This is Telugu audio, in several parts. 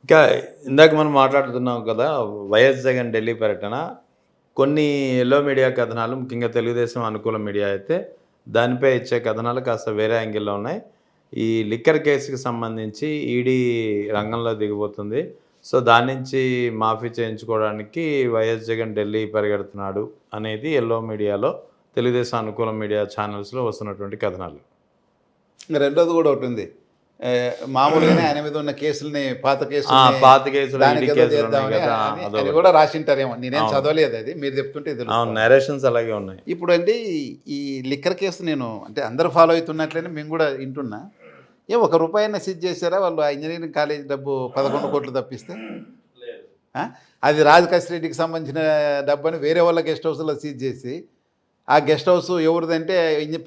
ఇంకా ఇందాక మనం మాట్లాడుతున్నాం కదా! వైఎస్ జగన్ ఢిల్లీ పర్యటన. కొన్ని యెల్లో మీడియా కథనాలు ముఖ్యంగా తెలుగుదేశం అనుకూల మీడియా అయితే దానిపై ఇచ్చే కథనాలు కాస్త వేరే యాంగిల్‌లో ఉన్నాయి. ఈ లిక్కర్ కేసుకి సంబంధించి ఈడీ రంగంలో దిగబోతుంది. సో, దాని నుంచి మాఫీ చేయించుకోవడానికి వైఎస్ జగన్ ఢిల్లీ పరిగెడుతున్నాడు అనేది యెల్లో మీడియాలో తెలుగుదేశం అనుకూల మీడియా ఛానల్స్‌లో వస్తున్నటువంటి కథనాలు. రెండోది కూడా ఒకటుంది. మామూలుగానే ఆయన మీద ఉన్న కేసుల్ని, పాత ఆ! కేసుల్ని పాత కేసులు, ఈడీ దానికేదో కేసులున్నాయి చేద్దామని కదా! అని అదొకటి. కూడా రాసింటారేమో. నేనేం అవును. చదవలేదు అది. మీరు చెప్తుంటే అవును. తెలుస్తుంది. నరేషన్స్ అలాగే ఉన్నాయి. ఇప్పుడండి ఈ లిక్కర్ కేసు నేను అంటే అందరూ ఫాలో అవుతున్నట్లనే మేము కూడా వింటున్నా. ఏం ఒక రూపాయన్న సీజ్ చేశారా వాళ్ళు ఆ ఇంజినీరింగ్ కాలేజ్ డబ్బు 11,00,00,000 తప్పిస్తే? ఆ? అది రాజకేశ్ రెడ్డికి సంబంధించిన డబ్బని వేరే వాళ్ళ గెస్ట్ హౌస్‌లో సీజ్ చేసి, ఆ గెస్ట్ హౌస్ ఎవరిదంటే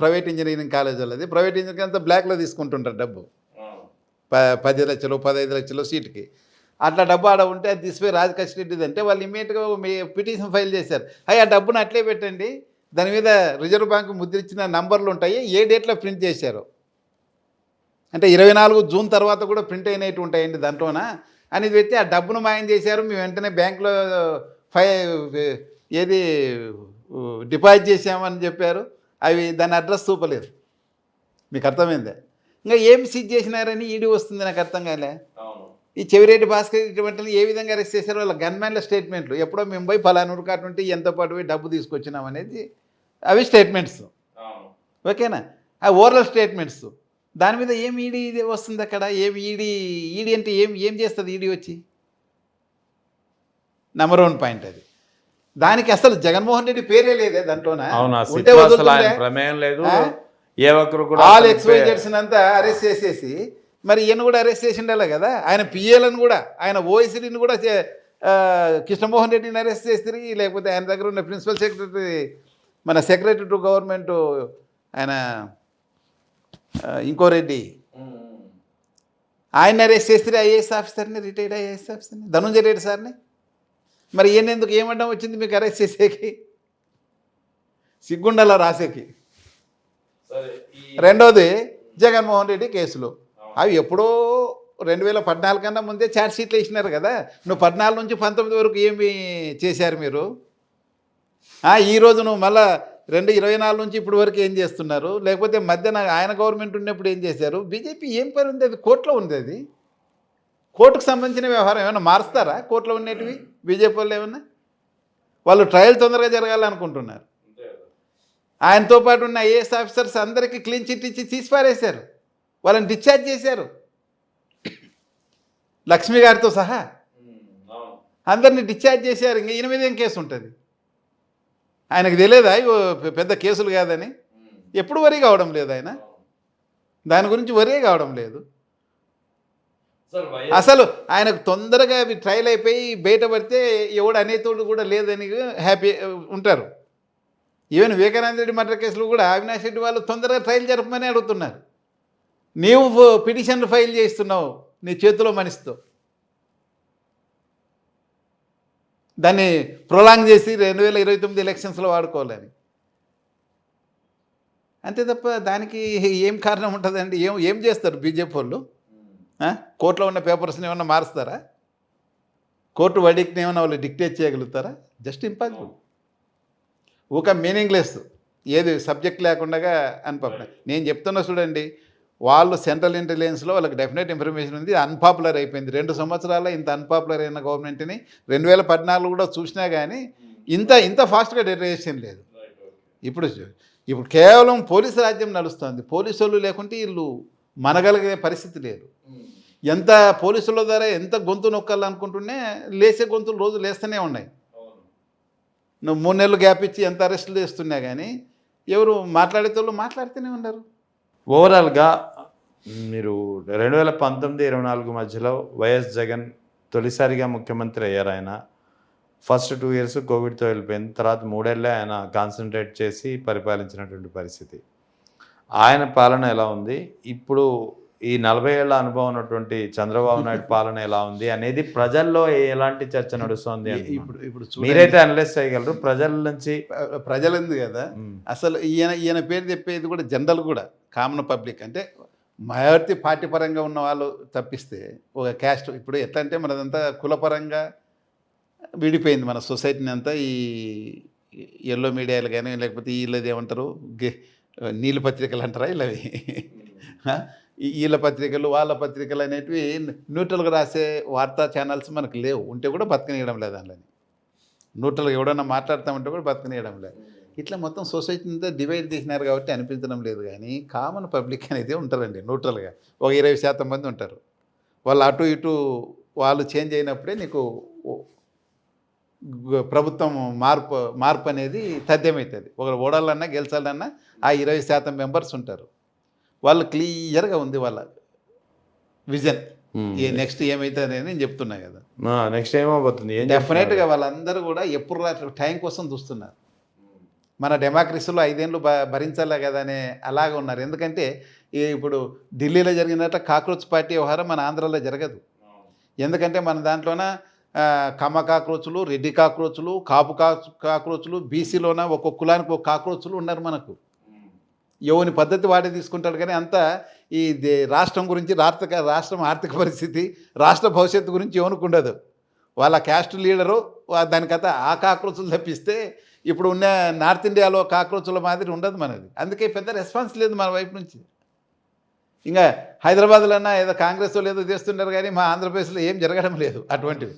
ప్రైవేట్ ఇంజినీరింగ్ కాలేజ్ వాళ్ళది. ప్రైవేట్ ఇంజినీరింగ్ అంతా బ్లాక్‌లో తీసుకుంటుంటారు డబ్బు. 10 లక్షలు, 15 లక్షలు సీటుకి. అట్లా డబ్బు ఆడ ఉంటే అది తీసిపోయి రాజకేశ్ రెడ్డిదంటే వాళ్ళు ఇమ్మీడియట్‌గా పిటిషన్ ఫైల్ చేశారు. ఆ డబ్బును అట్లే పెట్టండి. దాని మీద రిజర్వ్ బ్యాంక్ ముద్రించిన నంబర్లు ఉంటాయి. ఏ డేట్‌లో ప్రింట్ చేశారో. అంటే 24 జూన్ తర్వాత కూడా ప్రింట్ అయినవి ఉంటాయండి దాంట్లోన అని పెట్టి ఆ డబ్బును మాయం చేశారు. మేము వెంటనే బ్యాంక్‌లో ఫై ఏది డిపాజిట్ చేశామని చెప్పారు. అవి దాని అడ్రస్ చూపలేదు. మీకు అర్థమైందా? ఇంకా ఏం సీజ్ చేసినారని ఈడీ వస్తుంది నాకు అర్థం కాలే. ఈ చెవిరెడ్డి భాస్కర్ ఇటువంటిని ఏ విధంగా అరెస్ట్ చేశారో వాళ్ళ గన్‌మ్యాన్‌ల స్టేట్మెంట్లు. ఎప్పుడో మేము పోయి పలానా ఊరు నుండి ఎంతో పాటు పోయి డబ్బు తీసుకొచ్చినాం అనేది అవి స్టేట్మెంట్స్. ఓకేనా? ఆ ఓరల్ స్టేట్మెంట్స్. దాని మీద ఏం ఈడీ ఇది వస్తుంది అక్కడ? ఏమి ఈడీ అంటే ఏం చేస్తుంది ఈడీ వచ్చి? నంబర్ 1 పాయింట్ అది. దానికి అసలు జగన్మోహన్ రెడ్డి పేరే లేదే దాంట్లోన. అవును. ఆ ఉంటే సిట్‌లో అసలు వదులుతుందే. ఆయన ప్రమేయం లేదు. ఆ? ఏ ఒక్కరు కూడా ఆల్ అసలు ఎక్స్‌వైజెడ్స్‌ని అంతా అరెస్ట్ చేసేసి మరి ఈయన కూడా అరెస్ట్ చేసిండాలి కదా! ఆయన పిఏలను కూడా ఆయన ఓఎస్‌డీని కూడా కృష్ణమోహన్ రెడ్డిని అరెస్ట్ చేసిరి. లేకపోతే ఆయన దగ్గర ఉన్న ప్రిన్సిపల్ సెక్రటరీ మన సెక్రటరీ టు గవర్నమెంట్ ఆయన ఇంకో రెడ్డి ఆయన అరెస్ట్ చేసిరి. ఐఏఎస్ ఆఫీసర్ని, రిటైర్డ్ ఐఏఎస్ ఆఫీసర్ని ధనుంజయ రెడ్డి సార్ని. మరి ఈయన ఎందుకు ఏమడ్డం వచ్చింది మీకు అరెస్ట్ చేసేకి? సిగ్గుండాల రాసేకి. రెండోది జగన్మోహన్ రెడ్డి కేసులు. అవి ఎప్పుడో 2014 కన్నా ముందే ఛార్జ్ షీట్లు వేసినారు కదా. నువ్వు 14 నుంచి 19 వరకు ఏమి చేశారు మీరు? ఈరోజు నువ్వు మళ్ళా 2024 నుంచి ఇప్పటి వరకు ఏం చేస్తున్నారు? లేకపోతే మధ్యన ఆయన గవర్నమెంట్ ఉన్నప్పుడు ఏం చేశారు? బీజేపీ ఏం పని ఉంది? అది కోర్టులో ఉంది. అది కోర్టుకు సంబంధించిన వ్యవహారం. ఏమైనా మారుస్తారా కోర్టులో ఉండేటివి బీజేపీ వాళ్ళు? ఏమన్నా వాళ్ళు ట్రయల్ తొందరగా జరగాలనుకుంటున్నారు. ఆయనతో పాటు ఉన్న ఐఏఎస్ ఆఫీసర్స్ అందరికీ క్లీన్ చిట్ ఇచ్చి తీసి పారేశారు. వాళ్ళని డిశ్చార్జ్ చేశారు, లక్ష్మి గారితో సహా అందరిని డిశ్చార్జ్ చేశారు. ఇంక ఈయన మీద ఏం కేసు ఉంటుంది? ఆయనకు తెలియదా పెద్ద కేసులు కాదని? ఎప్పుడు వరీ కావడం లేదు ఆయన. దాని గురించి వరీ కావడం లేదు అసలు. ఆయనకు తొందరగా అవి ట్రయల్ అయిపోయి బయటపడితే ఎవడు అనేతోడు కూడా లేదని హ్యాపీ ఉంటారు. ఈవెన్ వివేకానంద రెడ్డి మర్డర్ కేసులు కూడా అవినాష్ రెడ్డి వాళ్ళు తొందరగా ట్రయల్ జరపమని అడుగుతున్నారు. నీవు పిటిషన్ ఫైల్ చేస్తున్నావు నీ చేతిలో మనిషితో. దాన్ని ప్రొలాంగ్ చేసి 2029 ఎలక్షన్స్లో వాడుకోవాలని. అంతే తప్ప దానికి ఏం కారణం ఉంటుందండి? ఏం చేస్తారు బీజేపీ వాళ్ళు? కోర్టులో ఉన్న పేపర్స్ని ఏమన్నా మారుస్తారా? కోర్టు వడిక్ని ఏమన్నా వాళ్ళు డిక్టేట్ చేయగలుగుతారా? Just impossible. ఒక మీనింగ్లెస్, ఏది సబ్జెక్ట్ లేకుండా అన్పాపులర్. నేను చెప్తున్నా చూడండి, వాళ్ళు సెంట్రల్ ఇంటెలిజెన్స్లో వాళ్ళకి డెఫినెట్ ఇన్ఫర్మేషన్ ఉంది. అన్పాపులర్ అయిపోయింది. 2 సంవత్సరాల్లో ఇంత అన్పాపులర్ అయిన గవర్నమెంట్ని 2014 కూడా చూసినా కానీ ఇంత ఫాస్ట్గా డెటరేషన్ లేదు. ఇప్పుడు కేవలం పోలీసు రాజ్యం నడుస్తుంది. పోలీసు వాళ్ళు లేకుంటే వీళ్ళు మనగలిగే పరిస్థితి లేదు. ఎంత పోలీసుల ద్వారా ఎంత గొంతు నొక్కాలనుకుంటూనే లేసే గొంతులు రోజు లేస్తూనే ఉన్నాయి. నువ్వు 3 నెలలు గ్యాప్ ఇచ్చి ఎంత అరెస్టులు చేస్తున్నా కానీ ఎవరు మాట్లాడేటోళ్ళు మాట్లాడుతూనే ఉన్నారు. ఓవరాల్‌గా మీరు 2019, 24 మధ్యలో వైఎస్ జగన్ తొలిసారిగా ముఖ్యమంత్రి అయ్యారు ఆయన. ఫస్ట్ 2 ఇయర్స్ కోవిడ్‌తో వెళ్ళిపోయింది. తర్వాత 3 ఏళ్ళే ఆయన కాన్సంట్రేట్ చేసి పరిపాలించినటువంటి పరిస్థితి. ఆయన పాలన ఎలా ఉంది? ఇప్పుడు ఈ 40 ఏళ్ల అనుభవం ఉన్నటువంటి చంద్రబాబు నాయుడు పాలన ఎలా ఉంది అనేది ప్రజల్లో ఎలాంటి చర్చ నడుస్తోంది అంటున్నాను. ఇప్పుడు మీరైతే అనలైజ్ చేయగలరు. ప్రజల నుంచి ప్రజలంది కదా. అసలు ఈయన పేరు చెప్పేది కూడా జనరల్ కూడా కామన్ పబ్లిక్ అంటే మైనారిటీ పార్టీ పరంగా ఉన్న వాళ్ళు తప్పిస్తే ఒక క్యాస్ట్ ఇప్పుడు ఎట్లా అంటే మనదంతా కులపరంగా విడిపోయింది మన సొసైటీని అంతా ఈ ఎల్లో మీడియాలు కానీ లేకపోతే వీళ్ళది ఏమంటారు నీళ్ళ పత్రికలు అంటారా వీళ్ళవి ఆ? వీళ్ళ పత్రికలు వాళ్ళ పత్రికలు అనేటివి న్యూట్రల్గా రాసే వార్తా ఛానల్స్ మనకు లేవు, ఉంటే కూడా బతకనియడం లేదు అందులో. న్యూట్రల్గా ఎవడన్నా మాట్లాడతామంటే కూడా బతకనియడం లేదు. ఇట్లా మొత్తం సొసైటీని అంతా డివైడ్ చేసినారు కాబట్టి అనిపించడం లేదు, కానీ కామన్ పబ్లిక్ అనేది ఉంటారండి న్యూట్రల్గా. ఒక 20% మంది ఉంటారు. వాళ్ళు అటు ఇటు వాళ్ళు చేంజ్ అయినప్పుడే నీకు ప్రభుత్వం మార్పు అనేది తథ్యమవుతుంది. ఒకరు ఓడాలన్నా గెలిచాలన్నా ఆ 20% మెంబర్స్ ఉంటారు. వాళ్ళు క్లియర్గా ఉంది వాళ్ళ విజన్. ఈ నెక్స్ట్ ఏమవుతుంది అని నేను చెప్తున్నా కదా. నెక్స్ట్ ఏమవుతుంది? డెఫినెట్గా వాళ్ళందరూ కూడా ఎప్పుడు టైం కోసం చూస్తున్నారు. మన డెమోక్రసీలో 5 ఏళ్ళు భరించాలా కదా అనే అలాగే ఉన్నారు. ఎందుకంటే ఇప్పుడు ఢిల్లీలో జరిగినట్టు కాక్రోచ్ పార్టీ వ్యవహారం మన ఆంధ్రాలో జరగదు. ఎందుకంటే మన దాంట్లోన కమ్మ కాక్రోచులు, రెడ్డి కాక్రోచులు, కాపు కాక్రోచులు, బీసీలోన ఒక్కొక్క కులానికి ఒక కాక్రోచులు ఉన్నారు మనకు. ఎవని పద్ధతి వాడే తీసుకుంటాడు, కానీ అంతా ఈ రాష్ట్రం గురించి రాష్ట్రం ఆర్థిక పరిస్థితి, రాష్ట్ర భవిష్యత్తు గురించి ఎవరికి ఉండదు. వాళ్ళ క్యాస్ట్ లీడరు దానికైతే ఆ కాక్రోచులు తప్పిస్తే ఇప్పుడు ఉన్న నార్త్ ఇండియాలో కాక్రోచుల మాదిరి ఉండదు మనది. అందుకే పెద్ద రెస్పాన్స్ లేదు మన వైపు నుంచి. ఇంకా హైదరాబాద్లోన్నా ఏదో కాంగ్రెస్ వాళ్ళు ఏదో చేస్తున్నారు, కానీ మా ఆంధ్రప్రదేశ్లో ఏం జరగడం లేదు అటువంటివి.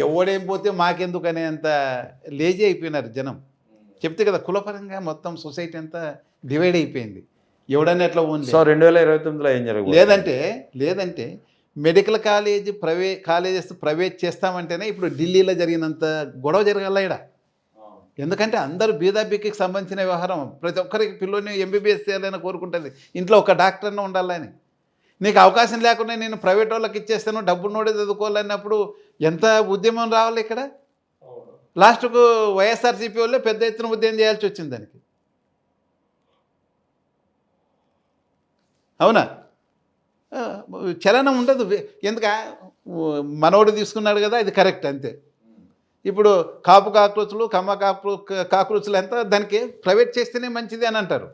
ఎవడేం పోతే మాకెందుకు అనేంత లేజీ అయిపోయినారు జనం. చెప్తే కదా కులపరంగా మొత్తం సొసైటీ అంతా డివైడ్ అయిపోయింది. ఎవడన్నా ఎట్లా ఉంది. సో 2029లో ఏం జరగదు? లేదంటే మెడికల్ కాలేజెస్ ప్రైవేట్ చేస్తామంటేనే ఇప్పుడు ఢిల్లీలో జరిగినంత గొడవ జరగాల ఇక్కడ. ఎందుకంటే అందరూ బీదాబీకి సంబంధించిన వ్యవహారం. ప్రతి ఒక్కరికి పిల్లోని ఎంబీబీఎస్ చేయాలని కోరుకుంటుంది, ఇంట్లో ఒక డాక్టర్నే ఉండాలని. నీకు అవకాశం లేకుండా నేను ప్రైవేట్ వాళ్ళకి ఇచ్చేస్తాను, డబ్బులు నోడే చదువుకోవాలన్నప్పుడు ఎంత ఉద్యమం రావాలి ఇక్కడ. లాస్ట్కు వైఎస్ఆర్సీపీ వాళ్ళే పెద్ద ఎత్తున ఉద్యమం చేయాల్సి వచ్చింది దానికి. అవునా? చలనం ఉండదు. ఎందుక మనోడు తీసుకున్నాడు కదా, ఇది కరెక్ట్ అంతే. ఇప్పుడు కాపు కాక్రోచులు, కమ్మ కాక్రోచులు ఎంత దానికి ప్రైవేట్ చేస్తేనే మంచిది అని అంటారు.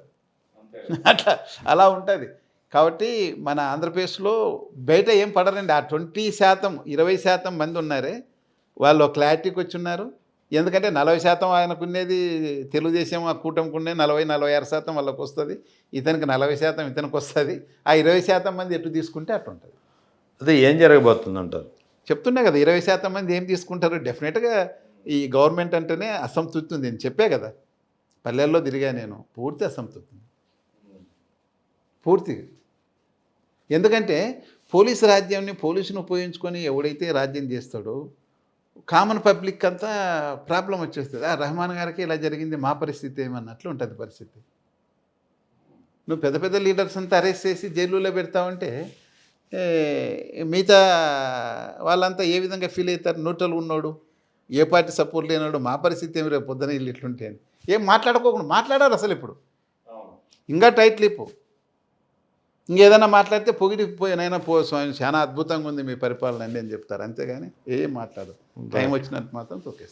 అలా ఉంటుంది. కాబట్టి మన ఆంధ్రప్రదేశ్లో బయట ఏం పడరండి. ఆ 20%, 20% మంది ఉన్నారే వాళ్ళు క్లారిటీకి వచ్చి ఉన్నారు. ఎందుకంటే 40% ఆయనకునేది తెలుగుదేశం ఆ కూటమికి ఉండే 40-46% వాళ్ళకి వస్తుంది. ఇతనికి 40% ఇతనికి వస్తుంది. ఆ 20% మంది ఎటు తీసుకుంటే అటు ఉంటుంది. అదే ఏం జరగబోతుంది అంటారు? చెప్తున్నా కదా, 20% మంది ఏం తీసుకుంటారు. డెఫినెట్గా ఈ గవర్నమెంట్ అంటేనే అసంతృప్తి ఉంది. నేను చెప్పే కదా, పల్లెల్లో తిరిగా నేను, పూర్తి అసంతృప్తి పూర్తి. ఎందుకంటే పోలీసు రాజ్యాన్ని పోలీసును ఉపయోగించుకొని ఎవడైతే రాజ్యం చేస్తాడో కామన్ పబ్లిక్ అంతా ప్రాబ్లం వచ్చేస్తుంది. రెహమాన్ గారికి ఇలా జరిగింది, మా పరిస్థితి ఏమన్నట్లు ఉంటుంది పరిస్థితి. నువ్వు పెద్ద పెద్ద లీడర్స్ అంతా అరెస్ట్ చేసి జైలులో పెడతావంటే మిగతా వాళ్ళంతా ఏ విధంగా ఫీల్ అవుతారు? న్యూట్రల్ ఉన్నాడు, ఏ పార్టీ సపోర్ట్ లేనాడు, మా పరిస్థితి ఏమి రేపు పొద్దున వీళ్ళు ఇట్లుంటే అని ఏం మాట్లాడుకోకుండా మాట్లాడారు అసలు. ఇప్పుడు ఇంకా టైట్ లిప్పు. ఇంకేదైనా మాట్లాడితే పొగిడిపోయినైనా స్వామి చాలా అద్భుతంగా ఉంది మీ పరిపాలన అండి అని చెప్తారు, అంతేగాని ఏం మాట్లాడదు. టైం వచ్చినట్టు మాత్రం తొక్కేస్తారు.